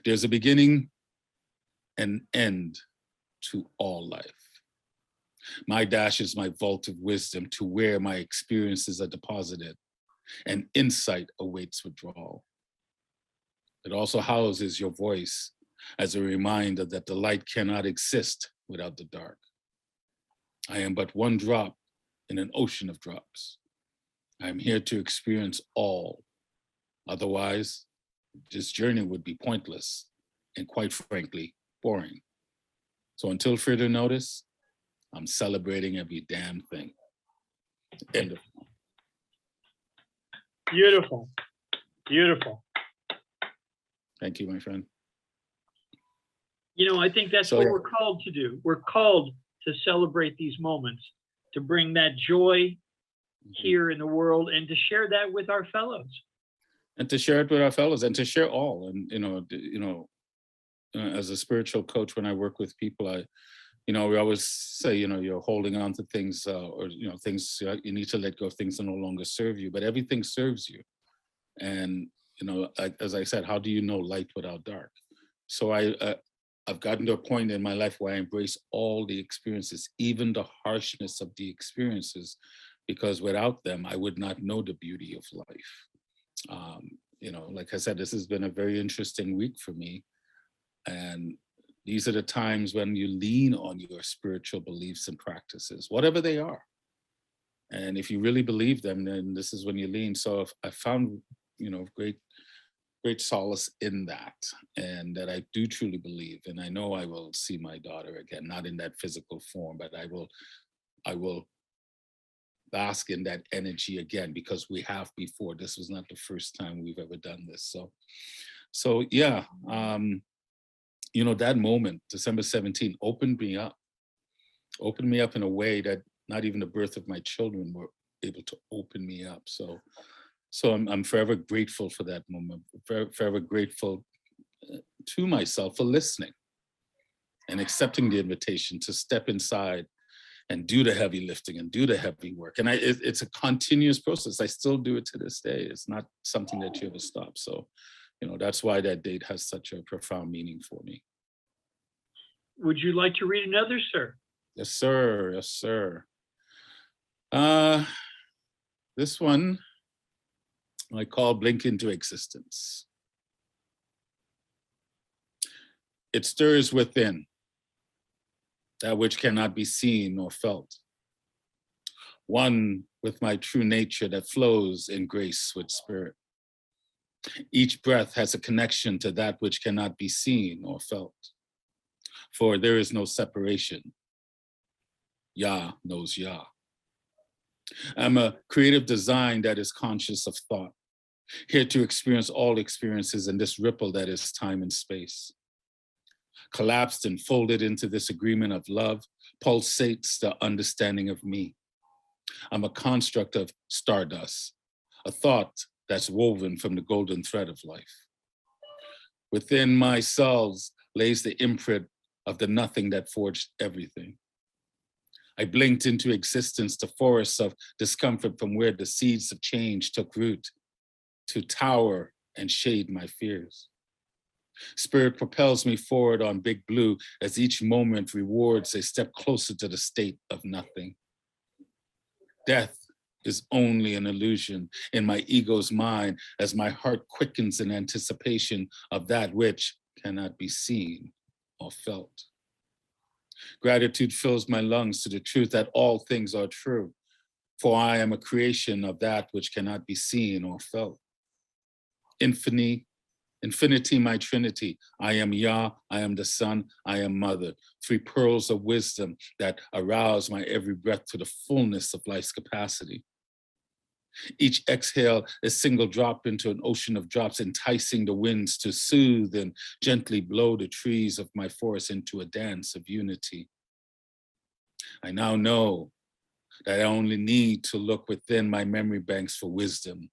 There's a beginning and end to all life. My dash is my vault of wisdom to where my experiences are deposited, and insight awaits withdrawal. It also houses your voice as a reminder that the light cannot exist without the dark. I am but one drop in an ocean of drops. I am here to experience all. Otherwise, this journey would be pointless and, quite frankly, boring. So until further notice, I'm celebrating every damn thing. End of. Beautiful, beautiful. Thank you, my friend. You know, I think that's what we're called to do. We're called to celebrate these moments, to bring that joy here in the world and to share that with our fellows. And to share it with our fellows and to share all. And, as a spiritual coach, when I work with people, we always say, you're holding on to things things, you need to let go of things that no longer serve you, but everything serves you. And, as I said, how do you know light without dark? So I've gotten to a point in my life where I embrace all the experiences, even the harshness of the experiences, because without them, I would not know the beauty of life. Like I said, this has been a very interesting week for me. And these are the times when you lean on your spiritual beliefs and practices, whatever they are. And if you really believe them, then this is when you lean. So I found, great solace in that, and that I do truly believe. And I know I will see my daughter again, not in that physical form, but I will bask in that energy again, because we have before. This was not the first time we've ever done this. So yeah. That moment, December 17th, opened me up in a way that not even the birth of my children were able to open me up. So I'm forever grateful for that moment, forever grateful to myself for listening and accepting the invitation to step inside and do the heavy lifting and do the heavy work. And it's a continuous process. I still do it to this day. It's not something that you ever stop. So, that's why that date has such a profound meaning for me. Would you like to read another, sir? Yes, sir. Yes, sir. This one I call Blink into Existence. It stirs within, that which cannot be seen or felt. One with my true nature that flows in grace with spirit. Each breath has a connection to that which cannot be seen or felt. For there is no separation. Yah knows Yah. I'm a creative design that is conscious of thought, here to experience all experiences in this ripple that is time and space. Collapsed and folded into this agreement of love, pulsates the understanding of me. I'm a construct of stardust, a thought that's woven from the golden thread of life. Within my cells lays the imprint of the nothing that forged everything. I blinked into existence the forests of discomfort from where the seeds of change took root to tower and shade my fears. Spirit propels me forward on Big Blue as each moment rewards a step closer to the state of nothing. Death is only an illusion in my ego's mind as my heart quickens in anticipation of that which cannot be seen or felt. Gratitude fills my lungs to the truth that all things are true, for I am a creation of that which cannot be seen or felt. Infinity, my Trinity. I am Yah, I am the Son, I am Mother. Three pearls of wisdom that arouse my every breath to the fullness of life's capacity. Each exhale is single drop into an ocean of drops, enticing the winds to soothe and gently blow the trees of my forest into a dance of unity. I now know that I only need to look within my memory banks for wisdom,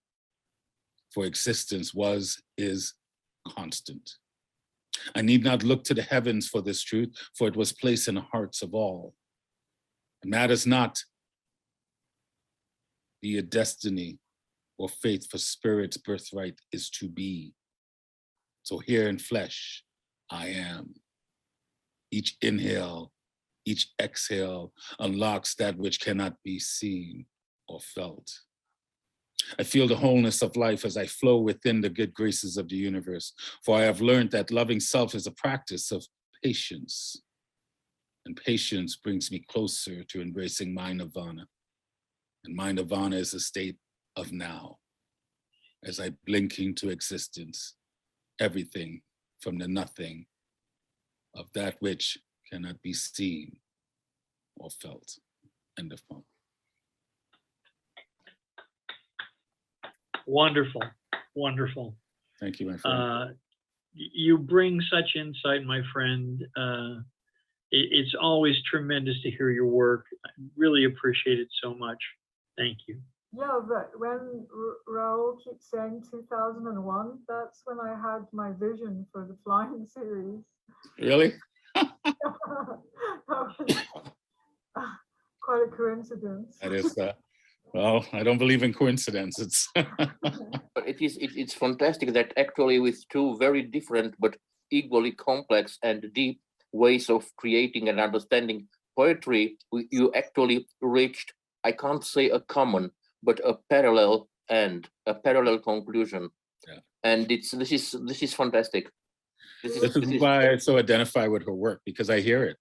for existence was, is constant. I need not look to the heavens for this truth, for it was placed in the hearts of all. It matters not be a destiny or faith, for spirit's birthright is to be. So here in flesh, I am. Each inhale, each exhale unlocks that which cannot be seen or felt. I feel the wholeness of life as I flow within the good graces of the universe, for I have learned that loving self is a practice of patience, and patience brings me closer to embracing my nirvana. And my nirvana is a state of now. As I blink into existence, everything from the nothing of that which cannot be seen or felt. End of poem. Wonderful, wonderful. Thank you, my friend. You bring such insight, my friend. It's always tremendous to hear your work. I really appreciate it so much. Thank you. Yeah, but when Rawle keeps saying 2001, that's when I had my vision for the flying series. Really? That was quite a coincidence. That is, well, I don't believe in coincidences. But it's fantastic that actually with two very different but equally complex and deep ways of creating and understanding poetry, you actually reached, I can't say a common, but a parallel end, a parallel conclusion. Yeah. And this is fantastic. This is why I so identify with her work, because I hear it.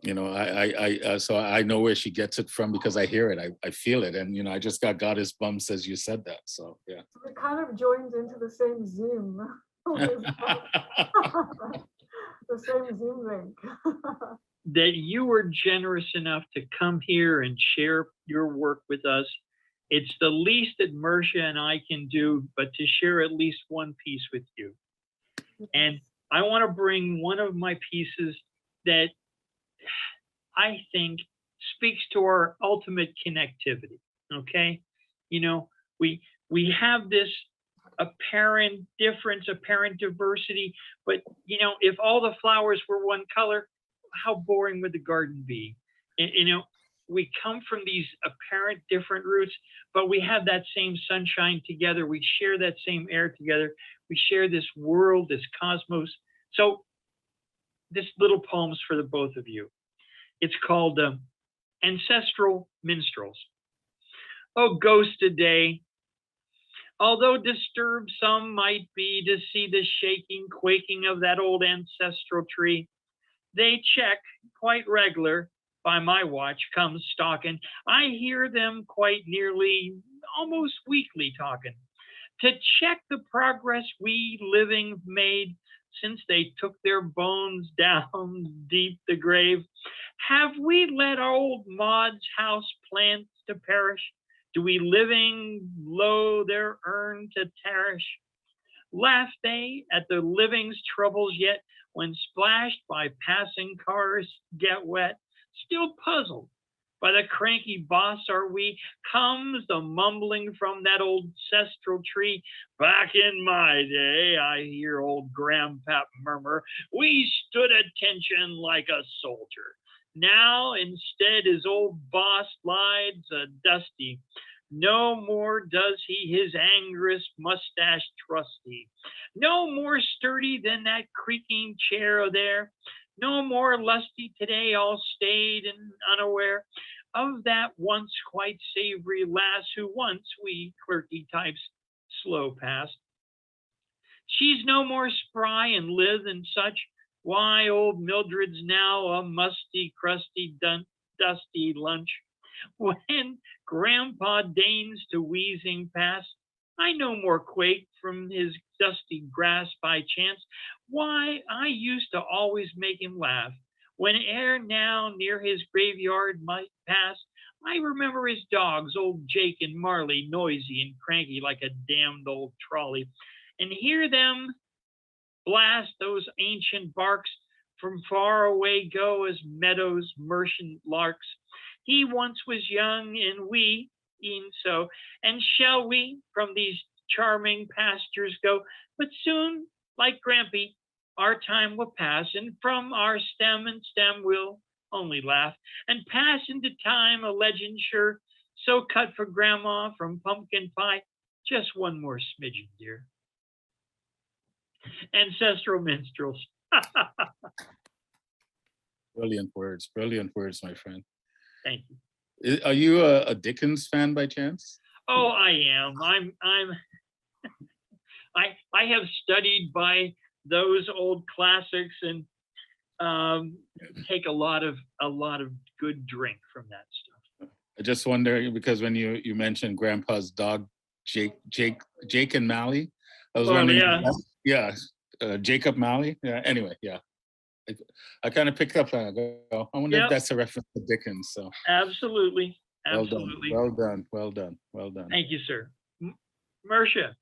You know, so I know where she gets it from because I hear it, I feel it, and you know, I just got goddess bumps as you said that. So yeah. We kind of joined into the same Zoom. The same Zoom link. That you were generous enough to come here and share your work with us. It's the least that Marcia and I can do, but to share at least one piece with you. And I want to bring one of my pieces that I think speaks to our ultimate connectivity, okay? You know, we have this apparent difference, apparent diversity, but you know, if all the flowers were one color, how boring would the garden be? And, you know, we come from these apparent different roots, but we have that same sunshine together. We share that same air together. We share this world, this cosmos. So this little poem's for the both of you. It's called Ancestral Minstrels. Oh, ghosted day, although disturbed some might be to see the shaking, quaking of that old ancestral tree, They check quite regular by my watch, comes stalking. I hear them quite nearly almost weekly talking to check the progress we living made since they took their bones down deep the grave. Have we let old Maud's house plants to perish? Do we living low their urn to perish? Laugh they at the living's troubles yet when splashed by passing cars get wet? Still puzzled by the cranky boss are we? Comes the mumbling from that old ancestral tree. Back in my day, I hear old Grandpap murmur, we stood attention like a soldier. Now instead his old boss lies a dusty. No more does he his angrious mustache trusty. No more sturdy than that creaking chair there. No more lusty today, all staid and unaware of that once quite savory lass who once we clerky types slow past. She's no more spry and lithe and such. Why, old Mildred's now a musty, crusty, dusty lunch. When Grandpa deigns to wheezing past, I no more quake from his dusty grasp by chance. Why, I used to always make him laugh. When ere now near his graveyard might pass, I remember his dogs, old Jake and Marley, noisy and cranky like a damned old trolley, and hear them blast those ancient barks from far away go as meadows merchant larks. He once was young and we, e'en so, and shall we from these charming pastures go? But soon, like Grampy, our time will pass, and from our stem and stem we'll only laugh, and pass into time a legend sure, so cut for Grandma from pumpkin pie. Just one more smidgen, dear. Ancestral minstrels. Brilliant words, my friend. Thank you. Are you a Dickens fan by chance? Oh, I am. I have studied by those old classics and take a lot of good drink from that stuff. I just wonder because when you mentioned Grandpa's dog, Jake and Mally, I was wondering. Jacob Mally. Yeah. Anyway, yeah. I kind of picked up on it. I wonder if that's a reference to Dickens. So absolutely. Well done. Thank you, sir. Marcia,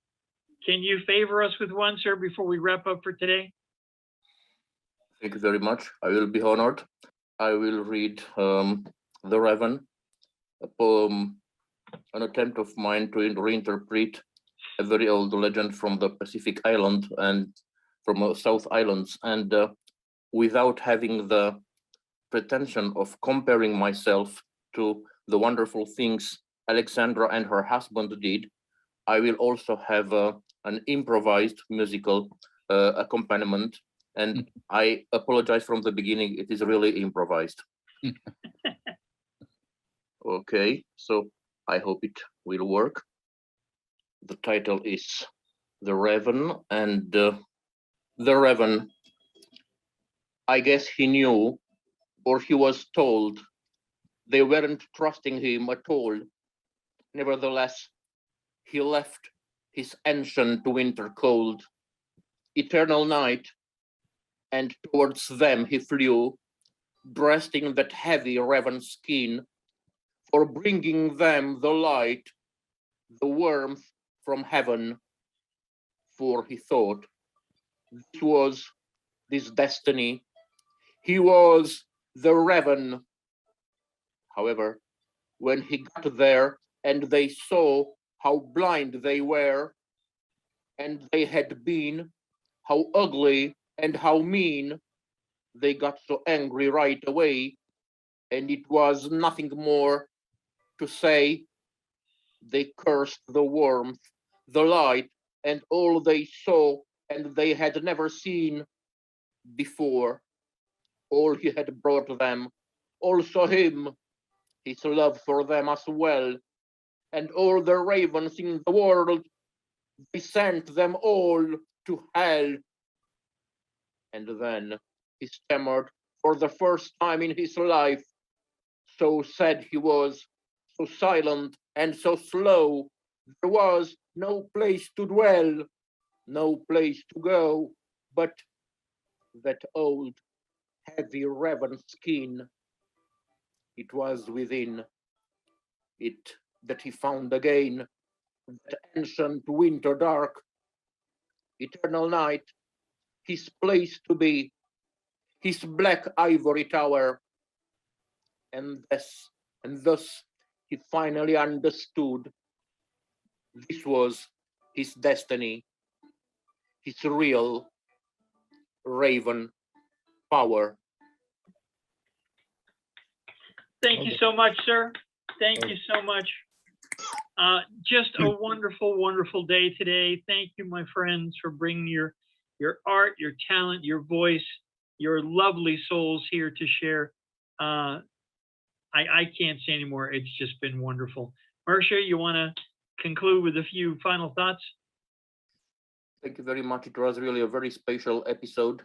can you favor us with one, sir, before we wrap up for today? Thank you very much. I will be honored. I will read The Raven, a poem, an attempt of mine to reinterpret a very old legend from the Pacific Island and from South Islands, and without having the pretension of comparing myself to the wonderful things Alexandra and her husband did, I will also have an improvised musical accompaniment. And I apologize from the beginning, it is really improvised. Okay, so I hope it will work. The title is The Raven, and The Raven, I guess he knew, or he was told, they weren't trusting him at all. Nevertheless, he left his ancient winter cold, eternal night, and towards them he flew, dressed in that heavy raven skin, for bringing them the light, the warmth from heaven. For he thought this was this destiny. He was the raven. However, when he got there and they saw how blind they were, and they had been, how ugly and how mean, they got so angry right away, and it was nothing more to say. They cursed the warmth, the light, and all they saw and they had never seen before. All he had brought them, also him, his love for them as well, and all the ravens in the world, they sent them all to hell. And then he stammered for the first time in his life. So sad he was, so silent and so slow. There was no place to dwell, no place to go, but that old, heavy raven skin. It was within it that he found again, that ancient winter dark, eternal night, his place to be, his black ivory tower. And thus he finally understood this was his destiny, his real raven power. Thank you so much, sir. Thank you so much. Just a wonderful, wonderful day today. Thank you, my friends, for bringing your art, your talent, your voice, your lovely souls here to share. I can't say anymore. It's just been wonderful. Marcia, you want to conclude with a few final thoughts? Thank you very much. It was really a very special episode.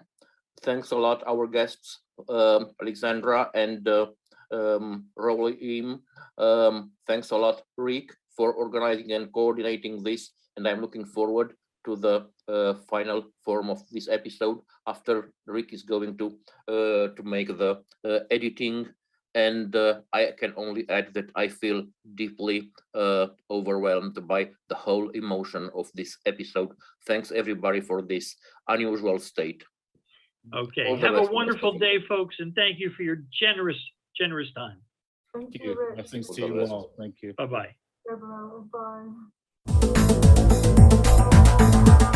Thanks a lot, our guests, Alexandra and Rawle. Thanks a lot, Rick, for organizing and coordinating this. And I'm looking forward to the final form of this episode after Rick is going to make the editing. And I can only add that I feel deeply overwhelmed by the whole emotion of this episode. Thanks everybody for this unusual state. Okay, have a wonderful day, folks, and thank you for your generous time. Thank Thank you, you. Rick. Blessings All to the you best. all. Thank you. Bye-bye. Bye.